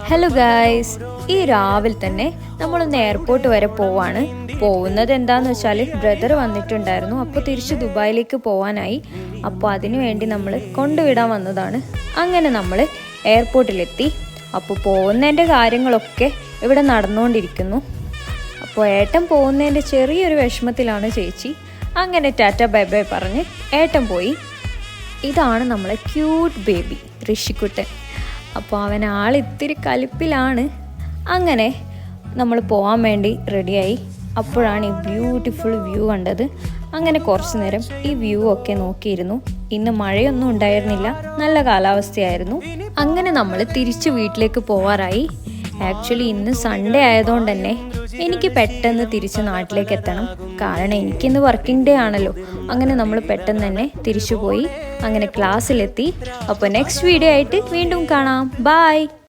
Hello guys, ഈ രാവിലെ തന്നെ നമ്മളൊന്ന് എയർപോർട്ട് വരെ പോവാണ്. പോകുന്നത് എന്താന്ന് വെച്ചാൽ ബ്രദർ വന്നിട്ടുണ്ടായിരുന്നു. അപ്പോൾ തിരിച്ച് ദുബായിലേക്ക് പോകാനായി. അപ്പോൾ അതിനു വേണ്ടി നമ്മൾ കൊണ്ടുവിടാൻ വന്നതാണ്. അങ്ങനെ നമ്മൾ എയർപോർട്ടിലെത്തി. അപ്പോൾ പോകുന്നതിൻ്റെ കാര്യങ്ങളൊക്കെ ഇവിടെ നടന്നുകൊണ്ടിരിക്കുന്നു. അപ്പോൾ ഏട്ടൻ പോകുന്നതിൻ്റെ ചെറിയൊരു വിഷമത്തിലാണ് ചേച്ചി. അങ്ങനെ ടാറ്റ ബൈ ബൈ പറഞ്ഞ് ഏട്ടൻ പോയി. ഇതാണ് നമ്മളെ ക്യൂട്ട് ബേബി ഋഷിക്കുട്ടൻ. അപ്പോൾ അവൻ ഇത്തിരി കലിപ്പിലാണ്. അങ്ങനെ നമ്മൾ പോകാൻ വേണ്ടി റെഡിയായി. അപ്പോഴാണ് ഈ ബ്യൂട്ടിഫുൾ വ്യൂ കണ്ടത്. അങ്ങനെ കുറച്ച് നേരം ഈ വ്യൂ ഒക്കെ നോക്കിയിരുന്നു. ഇന്ന് മഴയൊന്നും ഉണ്ടായിരുന്നില്ല, നല്ല കാലാവസ്ഥയായിരുന്നു. അങ്ങനെ നമ്മൾ തിരിച്ച് വീട്ടിലേക്ക് പോവാറായി. ആക്ച്വലി ഇന്ന് സൺഡേ ആയതുകൊണ്ട് തന്നെ എനിക്ക് പെട്ടെന്ന് തിരിച്ച് നാട്ടിലേക്ക് എത്തണം. കാരണം എനിക്കിന്ന് വർക്കിംഗ് ഡേ ആണല്ലോ. അങ്ങനെ നമ്മൾ പെട്ടെന്ന് തന്നെ തിരിച്ചു പോയി. അങ്ങനെ ക്ലാസ്സിലെത്തി. അപ്പോൾ നെക്സ്റ്റ് വീഡിയോ ആയിട്ട് വീണ്ടും കാണാം. ബൈ.